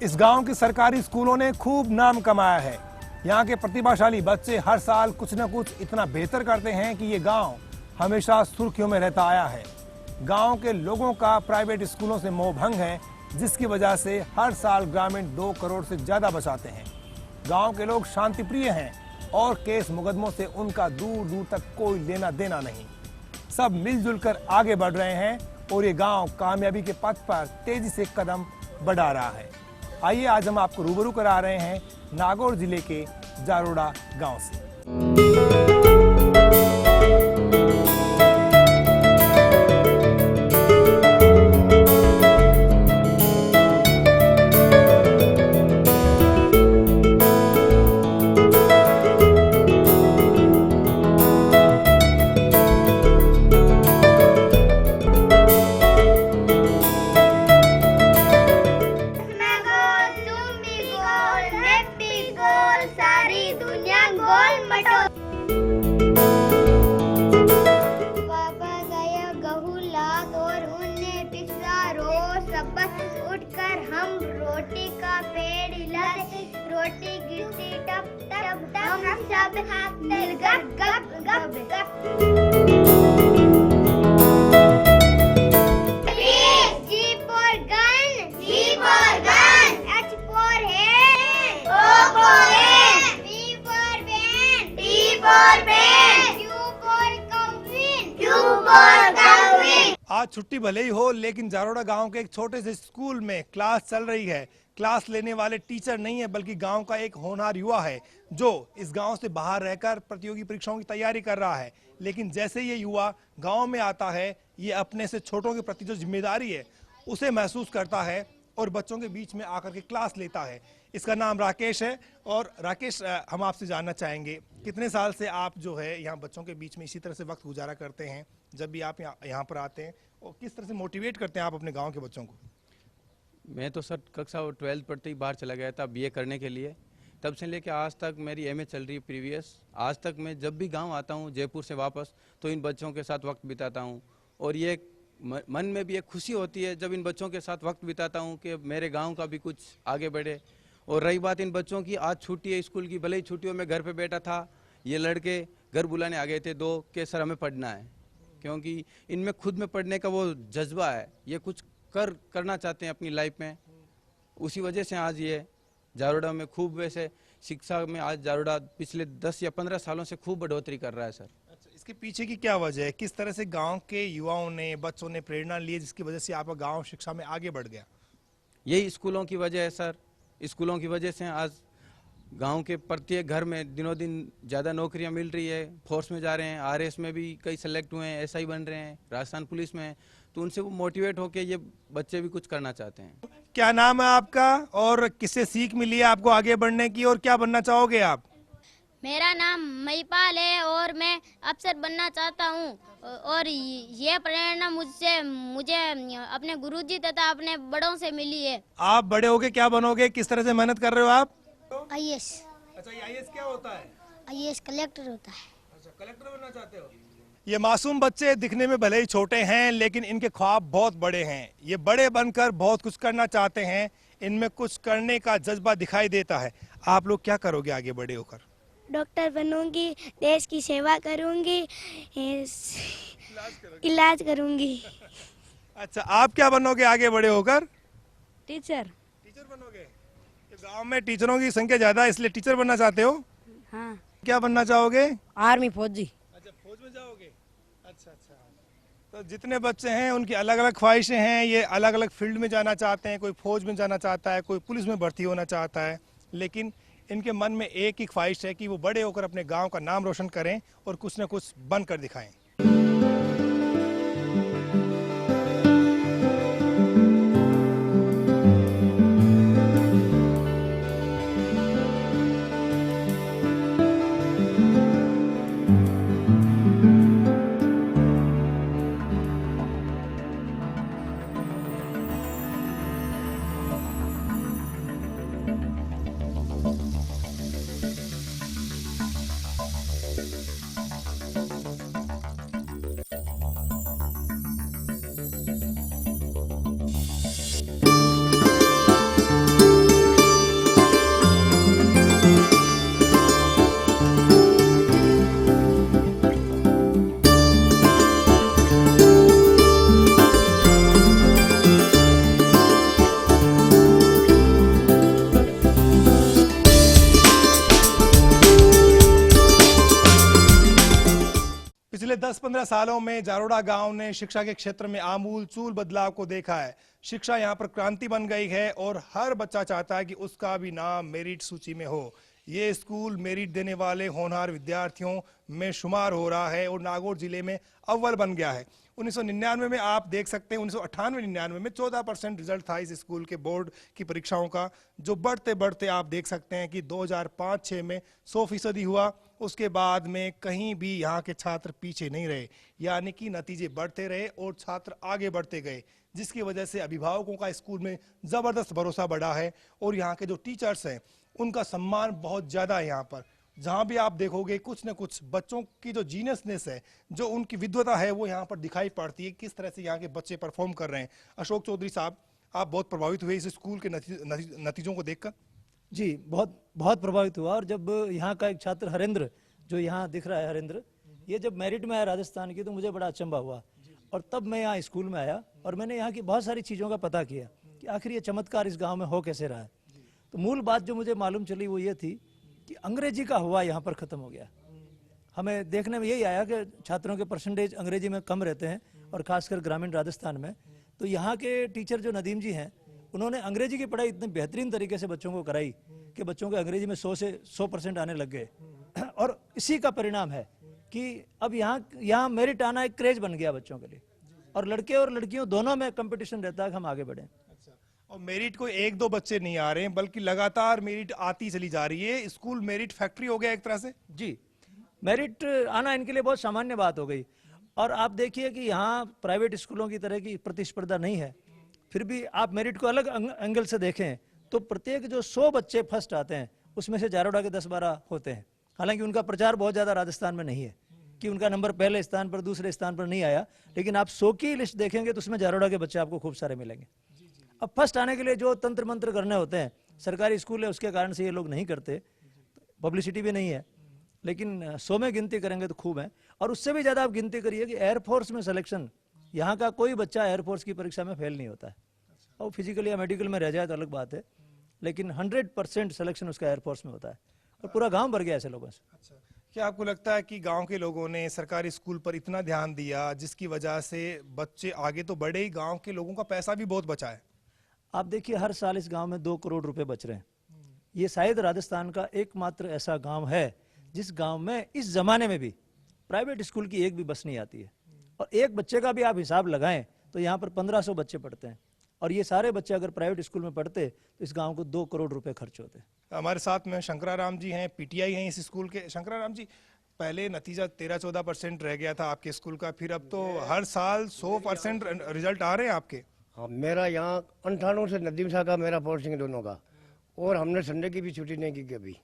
इस गांव के सरकारी स्कूलों ने खूब नाम कमाया है। यहाँ के प्रतिभाशाली बच्चे हर साल कुछ न कुछ इतना बेहतर करते हैं कि ये गांव हमेशा सुर्खियों में रहता आया है। गांव के लोगों का प्राइवेट स्कूलों से मोह भंग है, जिसकी वजह से हर साल ग्रामीण 2 करोड़ से ज्यादा बचाते हैं। गांव के लोग शांति प्रिय हैं और केस मुकदमों से उनका दूर दूर तक कोई लेना देना नहीं। सब मिलजुल कर आगे बढ़ रहे हैं और ये गांव कामयाबी के पथ पर तेजी से कदम बढ़ा रहा है। आइए आज हम आपको रूबरू करा रहे हैं नागौर जिले के जारोड़ा गांव से। उठकर हम रोटी का पेड़ हिलाते, रोटी गिरती टप टप टप, हम सब मिलकर गप गप गप। G for gun, G for gun, H for hand, O for hand, B for band, T for band, Q for cow, Q for cow। आज छुट्टी भले ही हो, लेकिन जारोड़ा गांव के एक छोटे से स्कूल में क्लास चल रही है। क्लास लेने वाले टीचर नहीं है, बल्कि गांव का एक होनहार युवा है जो इस गांव से बाहर रहकर प्रतियोगी परीक्षाओं की तैयारी कर रहा है। लेकिन जैसे ये युवा गांव में आता है, ये अपने से छोटों के प्रति जो जिम्मेदारी है उसे महसूस करता है और बच्चों के बीच में आकर के क्लास लेता है। इसका नाम राकेश है। और राकेश, हम आपसे जानना चाहेंगे, कितने साल से आप जो है यहाँ बच्चों के बीच में इसी तरह से वक्त गुजारा करते हैं जब भी आप यहाँ पर आते हैं, और किस तरह से मोटिवेट करते हैं आप अपने गांव के बच्चों को? मैं तो सर कक्षा 12 पढ़ते ही बाहर चला गया था बीए करने के लिए। तब से लेकर आज तक मेरी एमए चल रही है प्रीवियस। आज तक मैं जब भी गांव आता हूं जयपुर से वापस, तो इन बच्चों के साथ वक्त बिताता हूं और ये मन में भी एक खुशी होती है जब इन बच्चों के साथ वक्त बिताता हूं कि मेरे गांव का भी कुछ आगे बढ़े। और रही बात इन बच्चों की, आज छुट्टी है स्कूल की, भले ही छुट्टियों में घर पर बैठा था, ये लड़के घर बुलाने आ गए थे 2 के सर हमें पढ़ना है, क्योंकि इनमें खुद में पढ़ने का वो जज्बा है, ये कुछ करना चाहते हैं अपनी लाइफ में। उसी वजह से आज ये जारोड़ा में खूब, वैसे शिक्षा में आज जारोड़ा पिछले 10 या 15 सालों से खूब बढ़ोतरी कर रहा है सर। अच्छा, इसके पीछे की क्या वजह है? किस तरह से गांव के युवाओं ने, बच्चों ने प्रेरणा ली जिसकी वजह से आपका गांव शिक्षा में आगे बढ़ गया? यही स्कूलों की वजह है सर। स्कूलों की वजह से आज गांव के प्रत्येक घर में दिनों दिन ज़्यादा नौकरियां मिल रही है। फोर्स में जा रहे हैं, आरएस में भी कई सेलेक्ट हुए हैं, एसआई बन रहे हैं, राजस्थान पुलिस में, तो उनसे वो मोटिवेट होकर ये बच्चे भी कुछ करना चाहते हैं। क्या नाम है आपका और किससे सीख मिली है आपको आगे बढ़ने की, और क्या बनना चाहोगे आप? मेरा नाम महिपाल है और मैं अफसर बनना चाहता हूँ और ये प्रेरणा मुझे अपने गुरुजी तथा अपने बड़ों से मिली है। आप बड़े होके क्या बनोगे, किस तरह से मेहनत कर रहे हो आप? आईएएस। अच्छा, ये आईएएस क्या होता है? आईएएस कलेक्टर होता है। अच्छा, कलेक्टर बनना चाहते हो? ये मासूम बच्चे दिखने में भले ही छोटे हैं, लेकिन इनके ख्वाब बहुत बड़े हैं। ये बड़े बनकर बहुत कुछ करना चाहते हैं, इनमें कुछ करने का जज्बा दिखाई देता है। आप लोग क्या करोगे आगे बड़े होकर? डॉक्टर बनूंगी, देश की सेवा करूंगी, इलाज करूंगी। अच्छा, आप क्या बनोगे आगे बड़े होकर? टीचर। टीचर बनोगे? गांव में टीचरों की संख्या ज्यादा है, इसलिए टीचर बनना चाहते हो? हाँ। क्या बनना चाहोगे? आर्मी, फौजी। अच्छा, फौज में जाओगे? अच्छा। तो जितने बच्चे हैं उनकी अलग अलग ख्वाहिशें हैं, ये अलग अलग फील्ड में जाना चाहते हैं। कोई फौज में जाना चाहता है, कोई पुलिस में भर्ती होना चाहता है, लेकिन इनके मन में एक ही ख्वाहिश है कि वो बड़े होकर अपने गाँव का नाम रोशन करें और कुछ न कुछ बनकर दिखाएं। 10-15 सालों में जारोड़ा गांव ने शिक्षा के क्षेत्र में आमूल चूल बदलाव को देखा है। शिक्षा यहां पर क्रांति बन गई है और हर बच्चा चाहता है कि उसका भी नाम मेरिट सूची में हो। ये स्कूल मेरिट देने वाले होनहार विद्यार्थियों में शुमार हो रहा है और नागौर जिले में अव्वल बन गया है। 1999 में आप देख सकते हैं 1998-99 में 14% रिजल्ट था इस स्कूल के बोर्ड की परीक्षाओं का, जो बढ़ते बढ़ते आप देख सकते हैं कि 2005-06 में 100% हुआ। उसके बाद में कहीं भी यहाँ के छात्र पीछे नहीं रहे, यानी कि नतीजे बढ़ते रहे और छात्र आगे बढ़ते गए, जिसकी वजह से अभिभावकों का स्कूल में ज़बरदस्त भरोसा बढ़ा है और यहाँ के जो टीचर्स हैं उनका सम्मान बहुत ज़्यादा है। यहाँ पर जहाँ भी आप देखोगे कुछ न कुछ बच्चों की जो जीनियसनेस है, जो उनकी विद्वता है, वो यहाँ पर दिखाई पड़ती है। किस तरह से यहाँ के बच्चे परफॉर्म कर रहे हैं। अशोक चौधरी साहब, आप बहुत प्रभावित हुए इस स्कूल के नतीजों को देखकर? जी, बहुत बहुत प्रभावित हुआ। और जब यहाँ का एक छात्र हरेंद्र, जो यहाँ दिख रहा है हरेंद्र, ये जब मेरिट में आया राजस्थान की, तो मुझे बड़ा अचंभा हुआ। और तब मैं यहाँ स्कूल में आया और मैंने यहाँ की बहुत सारी चीज़ों का पता किया कि आखिर ये चमत्कार इस गाँव में हो कैसे रहा है। तो मूल बात जो मुझे मालूम चली वो ये थी कि अंग्रेजी का हवा यहाँ पर ख़त्म हो गया। हमें देखने में यही आया कि छात्रों के परसेंटेज अंग्रेजी में कम रहते हैं और ख़ासकर ग्रामीण राजस्थान में। तो यहाँ के टीचर जो नदीम जी हैं, उन्होंने अंग्रेजी की पढ़ाई इतनी बेहतरीन तरीके से बच्चों को कराई कि बच्चों के अंग्रेजी में 100 से 100% आने लग गए। और इसी का परिणाम है कि अब यहाँ मेरिट आना एक क्रेज बन गया बच्चों के लिए, और लड़के और लड़कियों दोनों में कंपटीशन रहता है कि हम आगे बढ़ें। और मेरिट को 1-2 बच्चे नहीं आ रहे हैं, बल्कि लगातार मेरिट आती चली जा रही है। स्कूल मेरिट फैक्ट्री हो गया एक तरह से। जी, मेरिट आना इनके लिए बहुत सामान्य बात हो गई। और आप देखिए कि यहाँ प्राइवेट स्कूलों की तरह की प्रतिस्पर्धा नहीं है, फिर भी आप मेरिट को अलग एंगल से देखें तो प्रत्येक जो 100 बच्चे फर्स्ट आते हैं उसमें से जारोड़ा के 10-12 होते हैं। हालांकि उनका प्रचार बहुत ज़्यादा राजस्थान में नहीं है कि उनका नंबर पहले स्थान पर दूसरे स्थान पर नहीं आया, लेकिन आप 100 की लिस्ट देखेंगे तो उसमें जारोड़ा के बच्चे आपको खूब सारे मिलेंगे। अब फर्स्ट आने के लिए जो तंत्र मंत्र करने होते हैं, सरकारी स्कूल है उसके कारण से ये लोग नहीं करते, पब्लिसिटी भी नहीं है, लेकिन 100 में गिनती करेंगे तो खूब है। और उससे भी ज़्यादा आप गिनती करिए कि एयरफोर्स में सिलेक्शन, यहाँ का कोई बच्चा एयरफोर्स की परीक्षा में फेल नहीं होता है। और फिजिकल या मेडिकल में रह जाए तो अलग बात है, लेकिन 100% सिलेक्शन उसका एयरफोर्स में होता है। और पूरा गांव भर गया ऐसे लोगों से। अच्छा, क्या आपको लगता है कि गांव के लोगों ने सरकारी स्कूल पर इतना ध्यान दिया जिसकी वजह से बच्चे आगे तो बढ़े ही, गांव के लोगों का पैसा भी बहुत बचा है? आप देखिए हर साल इस गांव में 2 करोड़ रुपए बच रहे हैं। ये शायद राजस्थान का एकमात्र ऐसा गांव है जिस गांव में इस जमाने में भी प्राइवेट स्कूल की एक भी बस नहीं आती है। और एक बच्चे का भी आप हिसाब लगाएं तो यहाँ पर 1500 बच्चे पढ़ते हैं, और ये सारे बच्चे अगर प्राइवेट स्कूल में पढ़ते तो इस गांव को 2 करोड़ रुपए खर्च होते। हमारे साथ में शंकराराम जी हैं, पीटीआई हैं इस स्कूल के। शंकराराम जी, पहले नतीजा 13-14% रह गया था आपके स्कूल का, फिर अब तो हर साल 100% रिजल्ट आ रहे हैं आपके। हाँ, मेरा यहाँ 98 से नदीम शाह का, मेरा पॉल सिंह दोनों का, और हमने संडे की भी छुट्टी नहीं की कभी।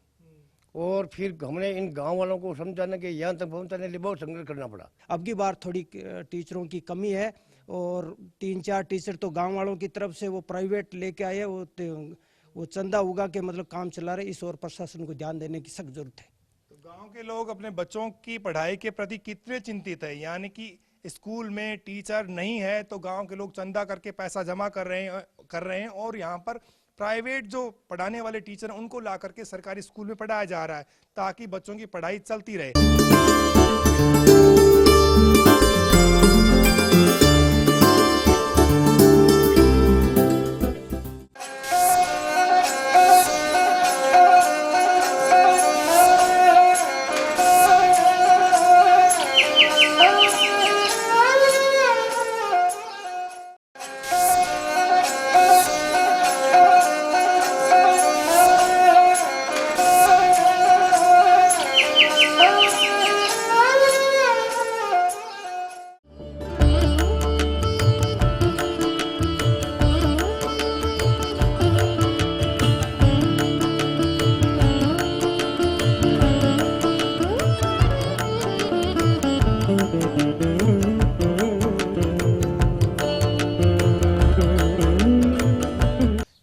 और फिर हमने इन गांव वालों को समझाने के यहाँ तक पहुँचाने के लिए बहुत संघर्ष करना पड़ा। अब की बार थोड़ी टीचरों की कमी है, और 3-4 टीचर तो गांव वालों की तरफ से वो प्राइवेट लेके आए, वो चंदा उगा के मतलब काम चला रहे। इस और प्रशासन को ध्यान देने की सख्त जरूरत है। तो गांव के लोग अपने बच्चों की पढ़ाई के प्रति कितने चिंतित है? यानी कि स्कूल में टीचर नहीं है तो गांव के लोग चंदा करके पैसा जमा कर रहे हैं और यहाँ पर प्राइवेट जो पढ़ाने वाले टीचर हैं उनको ला करके सरकारी स्कूल में पढ़ाया जा रहा है ताकि बच्चों की पढ़ाई चलती रहे।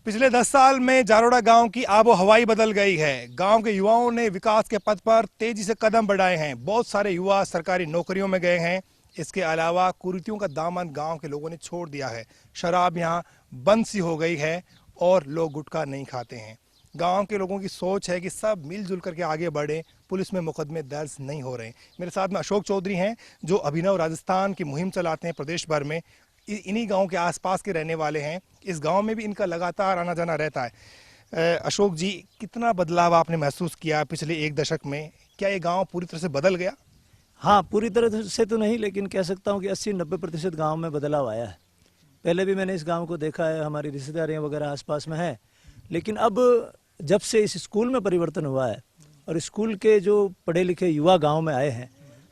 पिछले 10 साल में जारोड़ा गांव की आबो हवाई बदल गई है। गांव के युवाओं ने विकास के पथ पर तेजी से कदम बढ़ाए हैं। बहुत सारे युवा सरकारी नौकरियों में गए हैं। इसके अलावा कुरीतियों का दामन गांव के लोगों ने छोड़ दिया है। शराब यहां बंद सी हो गई है और लोग गुटखा नहीं खाते हैं। गांव के लोगों की सोच है कि सब मिलजुल करके आगे बढ़ें, पुलिस में मुकदमे दर्ज नहीं हो रहे हैं। मेरे साथ में अशोक चौधरी हैं जो अभिनव राजस्थान की मुहिम चलाते हैं प्रदेश भर में। इन्हीं गांव के आसपास के रहने वाले हैं। इस गांव में भी इनका लगातार आना जाना रहता है। अशोक जी, कितना बदलाव आपने महसूस किया पिछले एक दशक में? क्या ये गांव पूरी तरह से बदल गया? हाँ, पूरी तरह से तो नहीं, लेकिन कह सकता हूँ कि 80-90% गाँव में बदलाव आया है। पहले भी मैंने इस गांव को देखा है, हमारी रिश्तेदारियाँ वगैरह आसपास में है, लेकिन अब जब से इस स्कूल में परिवर्तन हुआ है और स्कूल के जो पढ़े लिखे युवा गांव में आए हैं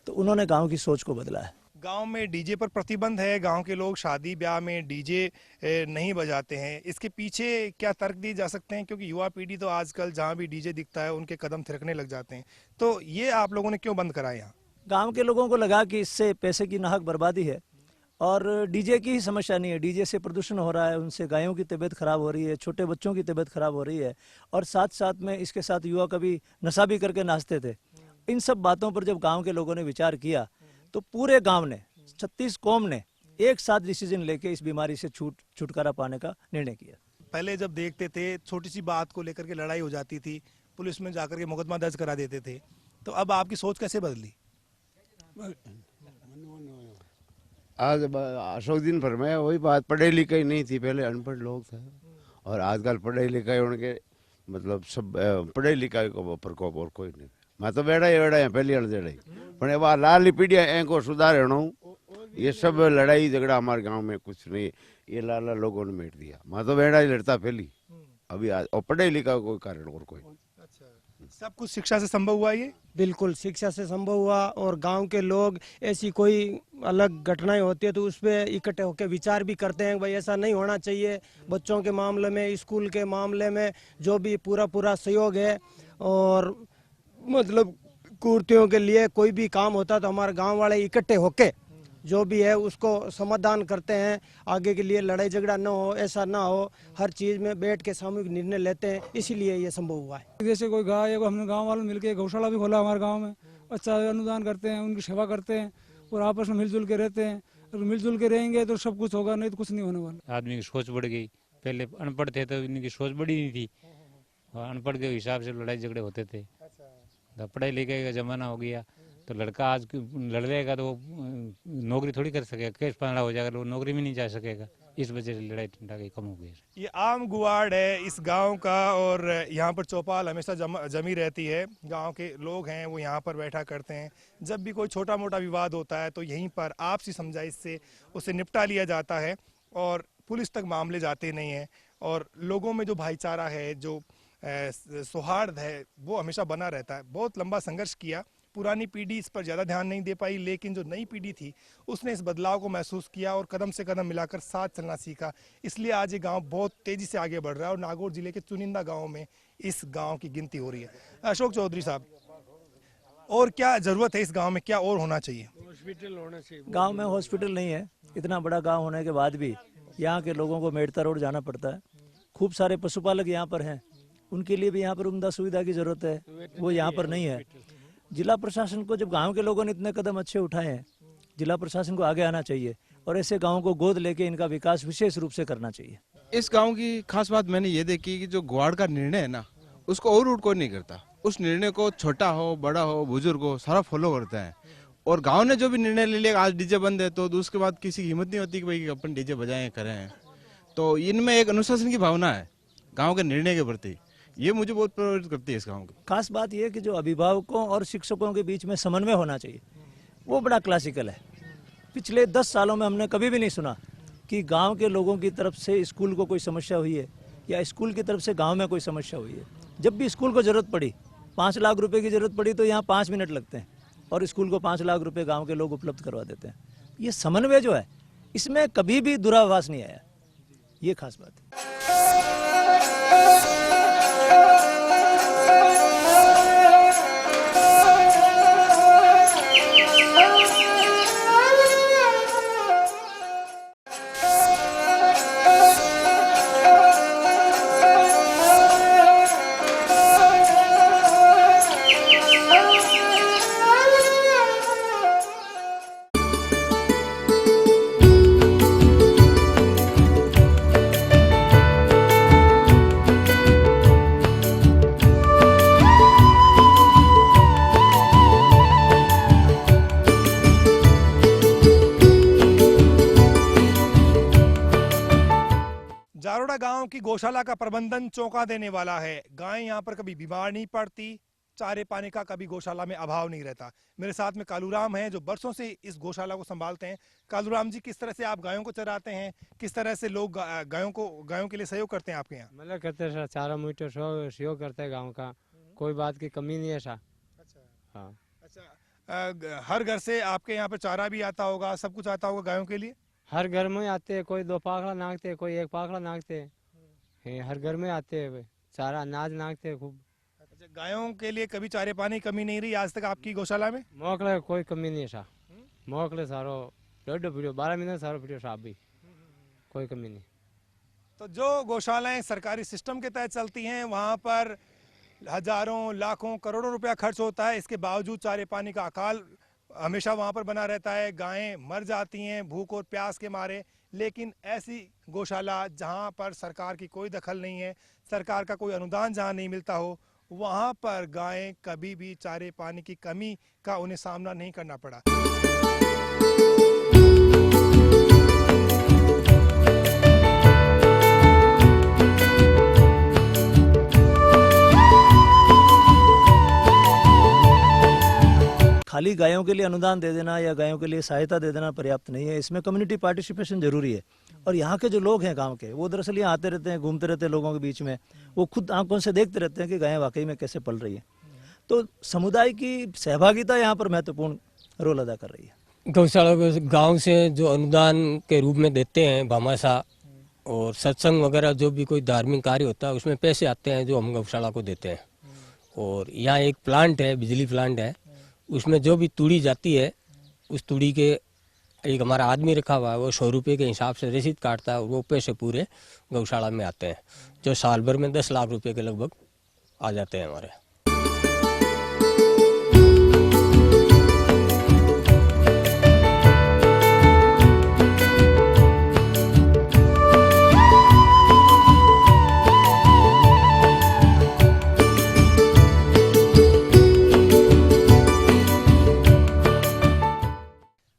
तो उन्होंने गांव की सोच को बदला है। गांव में डीजे पर प्रतिबंध है, गांव के लोग शादी ब्याह में डीजे नहीं बजाते हैं। इसके पीछे क्या तर्क दिए जा सकते हैं? क्योंकि युवा पीढ़ी तो आजकल जहां भी डीजे दिखता है उनके कदम थिरकने लग जाते हैं। तो ये आप लोगों ने क्यों बंद कराया यहाँ? गांव के लोगों को लगा कि इससे पैसे की नाहक बर्बादी है और डीजे की ही समस्या नहीं है। डीजे से प्रदूषण हो रहा है, उनसे गायों की तबीयत खराब हो रही है, छोटे बच्चों की तबीयत खराब हो रही है और साथ साथ में इसके साथ युवा कभी नशा भी करके नाचते थे। इन सब बातों पर जब गांव के लोगों ने विचार किया तो पूरे गांव ने, 36 कौम ने एक साथ डिसीजन लेके इस बीमारी से छुटकारा पाने का निर्णय किया। पहले जब देखते थे छोटी सी बात को लेकर के लड़ाई हो जाती थी, पुलिस में जाकर के मुकदमा दर्ज करा देते थे, तो अब आपकी सोच कैसे बदली? आज अशोक दिन पर में वही बात, पढ़े लिखे नहीं थी, पहले अनपढ़ लोग थे और आजकल पढ़े लिखे उनके मतलब सब पढ़े लिखा को प्रकोप और कोई नहीं। मैं तो बेड़ा है पहली अड़जड़ाई पर वह लाली पीढ़िया को सुधार ये सब लड़ाई झगड़ा हमारे गांव में कुछ नहीं, ये लाला लोगों ने मेट दिया। मैं तो बेड़ा ही लड़ता पहली, अभी आज और पढ़े लिखा कोई कारण और कोई। सब कुछ शिक्षा से संभव हुआ ये? बिल्कुल शिक्षा से संभव हुआ और गांव के लोग ऐसी कोई अलग घटनाएं होती है तो उस पर इकट्ठे होकर विचार भी करते हैं, भाई ऐसा नहीं होना चाहिए। बच्चों के मामले में, स्कूल के मामले में जो भी पूरा सहयोग है और मतलब कुर्तियों के लिए कोई भी काम होता तो हमारे गांव वाले इकट्ठे होके जो भी है उसको समाधान करते हैं। आगे के लिए लड़ाई झगड़ा ना हो, ऐसा ना हो, हर चीज़ में बैठ के सामूहिक निर्णय लेते हैं, इसीलिए ये संभव हुआ है। जैसे कोई गाय को हमने गांव वालों मिलकर गौशाला भी खोला हमारे गांव में, अच्छा अनुदान करते हैं, उनकी सेवा करते हैं और आपस में मिलजुल के रहते हैं। अगर मिलजुल के रहेंगे तो सब कुछ होगा, नहीं तो कुछ नहीं होने वाला। आदमी की सोच बढ़ गई, पहले अनपढ़ थे तो इनकी सोच बड़ी नहीं थी, अनपढ़ के हिसाब से लड़ाई झगड़े होते थे। पढ़ाई लिखाई का जमाना हो गया तो लड़का आज लड़ेगा तो वो नौकरी थोड़ी कर सकेगा, केस पकड़ा हो जाएगा, वो नौकरी में नहीं जा सकेगा। इस वजह से लड़ाई ठंडा कम हो गई। ये आम गुवाड़ है इस गांव का और यहाँ पर चौपाल हमेशा जमी रहती है। गांव के लोग हैं वो यहाँ पर बैठा करते हैं। जब भी कोई छोटा मोटा विवाद होता है तो यहीं पर आपसी समझाइश से उसे निपटा लिया जाता है और पुलिस तक मामले जाते नहीं हैं और लोगों में जो भाईचारा है, जो सौहार्द है, वो हमेशा बना रहता है। बहुत लंबा संघर्ष किया, पुरानी पीढ़ी इस पर ज़्यादा ध्यान नहीं दे पाई, लेकिन जो नई पीढ़ी थी उसने इस बदलाव को महसूस किया और कदम से कदम मिलाकर साथ चलना सीखा। इसलिए आज ये गांव बहुत तेज़ी से आगे बढ़ रहा है और नागौर जिले के चुनिंदा गांवों में इस गांव की गिनती हो रही है। अशोक चौधरी साहब, और क्या ज़रूरत है इस गाँव में, क्या और होना चाहिए? हॉस्पिटल होना चाहिए। गाँव में हॉस्पिटल नहीं है, इतना बड़ा गाँव होने के बाद भी यहाँ के लोगों को मेड़ता रोड जाना पड़ता है। खूब सारे पशुपालक यहाँ पर हैं, उनके लिए भी यहाँ पर उम्दा सुविधा की जरूरत है, वो यहाँ पर नहीं है। जिला प्रशासन को, जब गांव के लोगों ने इतने कदम अच्छे उठाए हैं, जिला प्रशासन को आगे आना चाहिए और ऐसे गांवों को गोद लेके इनका विकास विशेष रूप से करना चाहिए। इस गांव की खास बात मैंने ये देखी कि जो गुवाड़ का निर्णय है ना, उसको ओवररूट कोई नहीं करता। उस निर्णय को छोटा हो, बड़ा हो, बुजुर्ग हो, सारा फॉलो करता है। और गांव ने जो भी निर्णय ले लिया, आज डीजे बंद है तो उसके बाद किसी की हिम्मत नहीं होती कि भाई अपन डीजे बजाएं करें। तो इनमें एक अनुशासन की भावना है गाँव के निर्णय के प्रति, ये मुझे बहुत प्रभावित करती है इस गांव की। खास बात यह कि जो अभिभावकों और शिक्षकों के बीच में समन्वय होना चाहिए वो बड़ा क्लासिकल है। पिछले 10 सालों में हमने कभी भी नहीं सुना कि गांव के लोगों की तरफ से स्कूल को कोई समस्या हुई है या स्कूल की तरफ से गांव में कोई समस्या हुई है। जब भी स्कूल को जरूरत पड़ी, 5 लाख रुपए की जरूरत पड़ी तो यहाँ 5 मिनट लगते हैं और स्कूल को 5 लाख रुपए गाँव के लोग उपलब्ध करवा देते हैं। ये समन्वय जो है इसमें कभी भी दुराभास नहीं आया, ये खास बात है। गांव की गौशाला का प्रबंधन चौंका देने वाला है। गायें यहाँ पर कभी बीमार नहीं पड़ती, चारे पानी का कभी गौशाला में अभाव नहीं रहता। मेरे साथ में कालूराम हैं जो बरसों से इस गौशाला को संभालते हैं। कालूराम जी, किस तरह से आप गायों को चराते हैं, किस तरह से लोग गायों के लिए सहयोग करते हैं आपके यहाँ? मतलब करते सर, चारा मीटर सहयोग करते हैं गाँव का, कोई बात की कमी नहीं है सर। हाँ। अच्छा, हर घर से आपके यहाँ पर चारा भी आता होगा, सब कुछ आता होगा गायों के लिए? हर घर में आते हैं, कोई 2 पाखड़ा नागते हैं, कोई 1 पाखड़ा नागते हैं, हर घर में आते हैं, चारा अनाज नागते हैं खूब। अच्छा, गायों के लिए कभी चारे पानी कमी नहीं रही आज तक आपकी गौशाला में? मोकले कोई कमी नहीं है सा, मोकले सारो 12 महीने सारो पीड़ो साहब भी, कोई कमी नहीं। तो जो गौशालाएं सरकारी सिस्टम के तहत चलती हैं वहाँ पर हजारों लाखों करोड़ों रुपया खर्च होता है, इसके बावजूद चारे पानी का अकाल हमेशा वहाँ पर बना रहता है। गायें मर जाती हैं भूख और प्यास के मारे। लेकिन ऐसी गौशाला जहाँ पर सरकार की कोई दखल नहीं है, सरकार का कोई अनुदान जहाँ नहीं मिलता हो, वहाँ पर गायें कभी भी चारे पानी की कमी का उन्हें सामना नहीं करना पड़ा। खाली गायों के लिए अनुदान दे देना या गायों के लिए सहायता दे देना पर्याप्त नहीं है, इसमें कम्युनिटी पार्टिसिपेशन जरूरी है। और यहाँ के जो लोग हैं गांव के, वो दरअसल यहाँ आते रहते हैं, घूमते रहते हैं लोगों के बीच में, वो खुद आंखों से देखते रहते हैं कि गायें वाकई में कैसे पल रही हैं। तो समुदाय की सहभागिता यहाँ पर महत्वपूर्ण रोल अदा कर रही है। गौशाला को गाँव से जो अनुदान के रूप में देते हैं भामाशाह और सत्संग वगैरह, जो भी कोई धार्मिक कार्य होता है उसमें पैसे आते हैं जो हम गौशाला को देते हैं। और यहाँ एक प्लांट है, बिजली प्लांट है, उसमें जो भी तूड़ी जाती है उस तूड़ी के एक हमारा आदमी रखा हुआ है, वो 100 रुपये के हिसाब से रसीद काटता है और वो पैसे पूरे गौशाला में आते हैं, जो साल भर में 10 लाख रुपए के लगभग आ जाते हैं हमारे।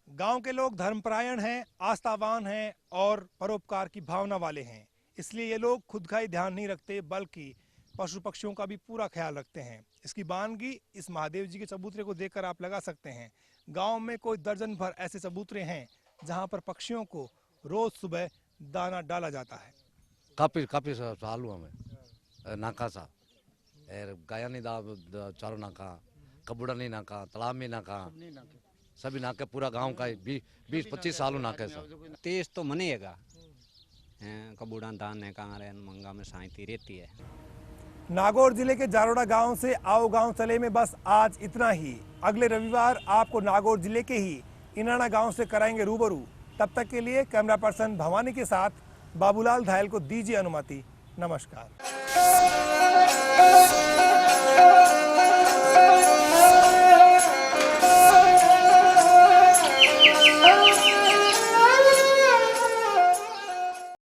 गांव के लोग धर्मपरायण हैं, आस्थावान हैं और परोपकार की भावना वाले हैं। इसलिए ये लोग खुद का ही ध्यान नहीं रखते बल्कि पशु पक्षियों का भी पूरा ख्याल रखते हैं। इसकी बानगी इस महादेव जी के चबूतरे को देखकर आप लगा सकते हैं। गांव में कोई दर्जन भर ऐसे चबूतरे हैं जहां पर पक्षियों को रोज सुबह दाना डाला जाता है। काफी साल हुआ मैं नाका सा गाया नहीं दा चारों नाका, कबूड़ा नहीं नाका, तालाब में नाका, सभी नाके पूरा गांव का 20-25 सालों नाके सा। तेज तो मनेगा, कबूड़ा दान है कहाँ रहे मंगा में साइती रहती है। नागौर जिले के जारोड़ा गांव से आओ गांव चले में बस आज इतना ही। अगले रविवार आपको नागौर जिले के ही इनाना गांव से कराएंगे रूबरू। तब तक के लिए कैमरा पर्सन भवानी के साथ बाबूलाल धायल को दीजिए अनुमति। नमस्कार।